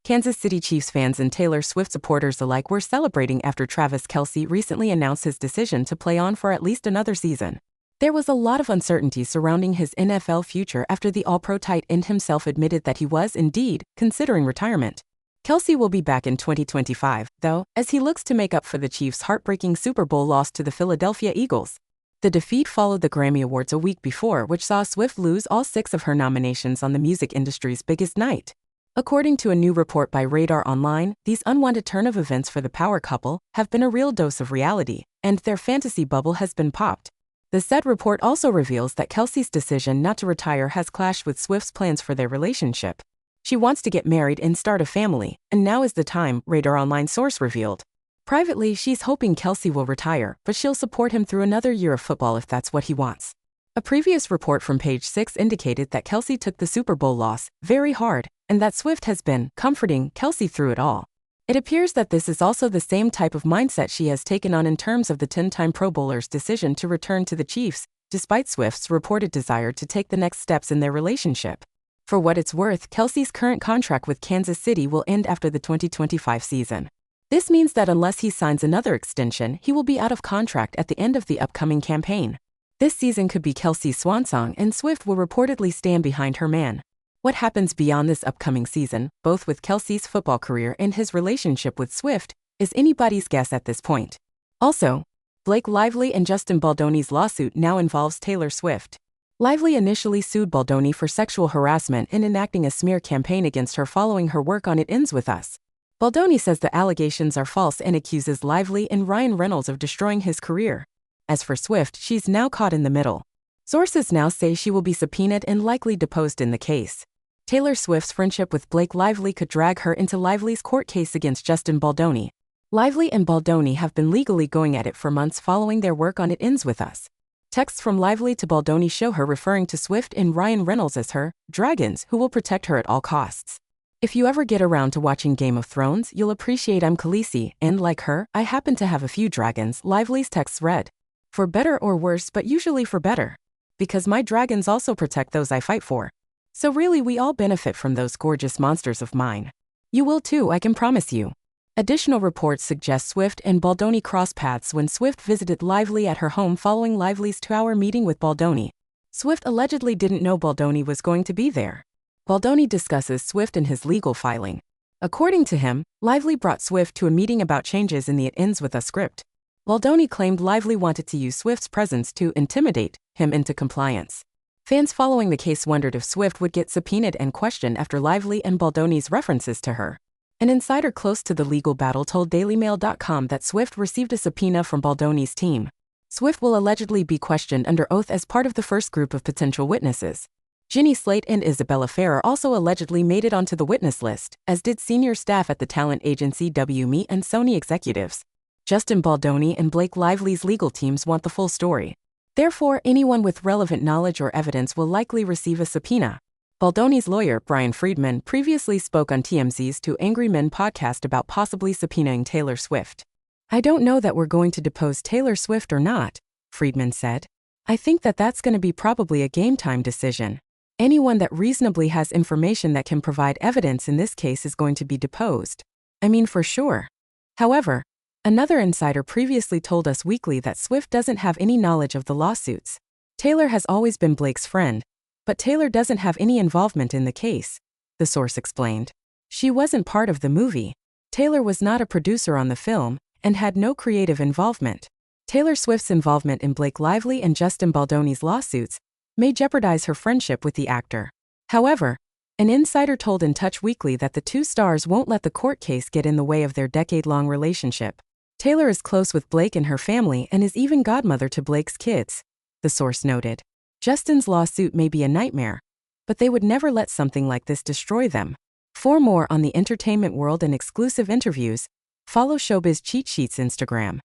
Kansas City Chiefs fans and Taylor Swift supporters alike were celebrating after Travis Kelce recently announced his decision to play on for at least another season. There was a lot of uncertainty surrounding his NFL future after the All-Pro tight end himself admitted that he was, indeed, considering retirement. Kelce will be back in 2025, though, as he looks to make up for the Chiefs' heartbreaking Super Bowl loss to the Philadelphia Eagles. The defeat followed the Grammy Awards a week before, which saw Swift lose all 6 of her nominations on the music industry's biggest night. According to a new report by Radar Online, these unwanted turn of events for the power couple have been a real dose of reality, and their fantasy bubble has been popped. The said report also reveals that Kelce's decision not to retire has clashed with Swift's plans for their relationship. She wants to get married and start a family, and now is the time, Radar Online source revealed. Privately, she's hoping Kelce will retire, but she'll support him through another year of football if that's what he wants. A previous report from Page 6 indicated that Kelce took the Super Bowl loss very hard, and that Swift has been comforting Kelce through it all. It appears that this is also the same type of mindset she has taken on in terms of the 10-time Pro Bowler's decision to return to the Chiefs, despite Swift's reported desire to take the next steps in their relationship. For what it's worth, Kelce's current contract with Kansas City will end after the 2025 season. This means that unless he signs another extension, he will be out of contract at the end of the upcoming campaign. This season could be Kelce's swan song, and Swift will reportedly stand behind her man. What happens beyond this upcoming season, both with Kelce's football career and his relationship with Swift, is anybody's guess at this point. Also, Blake Lively and Justin Baldoni's lawsuit now involves Taylor Swift. Lively initially sued Baldoni for sexual harassment and enacting a smear campaign against her following her work on It Ends With Us. Baldoni says the allegations are false and accuses Lively and Ryan Reynolds of destroying his career. As for Swift, she's now caught in the middle. Sources now say she will be subpoenaed and likely deposed in the case. Taylor Swift's friendship with Blake Lively could drag her into Lively's court case against Justin Baldoni. Lively and Baldoni have been legally going at it for months following their work on It Ends With Us. Texts from Lively to Baldoni show her referring to Swift and Ryan Reynolds as her dragons who will protect her at all costs. If you ever get around to watching Game of Thrones, you'll appreciate I'm Khaleesi, and like her, I happen to have a few dragons, Lively's texts read. For better or worse, but usually for better. Because my dragons also protect those I fight for. So really we all benefit from those gorgeous monsters of mine. You will too, I can promise you. Additional reports suggest Swift and Baldoni crossed paths when Swift visited Lively at her home following Lively's 2-hour meeting with Baldoni. Swift allegedly didn't know Baldoni was going to be there. Baldoni discusses Swift in his legal filing. According to him, Lively brought Swift to a meeting about changes in the It Ends With Us script. Baldoni claimed Lively wanted to use Swift's presence to intimidate him into compliance. Fans following the case wondered if Swift would get subpoenaed and questioned after Lively and Baldoni's references to her. An insider close to the legal battle told DailyMail.com that Swift received a subpoena from Baldoni's team. Swift will allegedly be questioned under oath as part of the first group of potential witnesses. Ginny Slate and Isabella Ferrer also allegedly made it onto the witness list, as did senior staff at the talent agency WME and Sony executives. Justin Baldoni and Blake Lively's legal teams want the full story. Therefore, anyone with relevant knowledge or evidence will likely receive a subpoena. Baldoni's lawyer, Brian Friedman, previously spoke on TMZ's Two Angry Men podcast about possibly subpoenaing Taylor Swift. I don't know that we're going to depose Taylor Swift or not, Friedman said. I think that's going to be probably a game time decision. Anyone that reasonably has information that can provide evidence in this case is going to be deposed. I mean, for sure. However, another insider previously told Us Weekly that Swift doesn't have any knowledge of the lawsuits. Taylor has always been Blake's friend, but Taylor doesn't have any involvement in the case, the source explained. She wasn't part of the movie. Taylor was not a producer on the film and had no creative involvement. Taylor Swift's involvement in Blake Lively and Justin Baldoni's lawsuits may jeopardize her friendship with the actor. However, an insider told In Touch Weekly that the two stars won't let the court case get in the way of their decade-long relationship. Taylor is close with Blake and her family and is even godmother to Blake's kids, the source noted. Justin's lawsuit may be a nightmare, but they would never let something like this destroy them. For more on the entertainment world and exclusive interviews, follow Showbiz Cheat Sheets Instagram.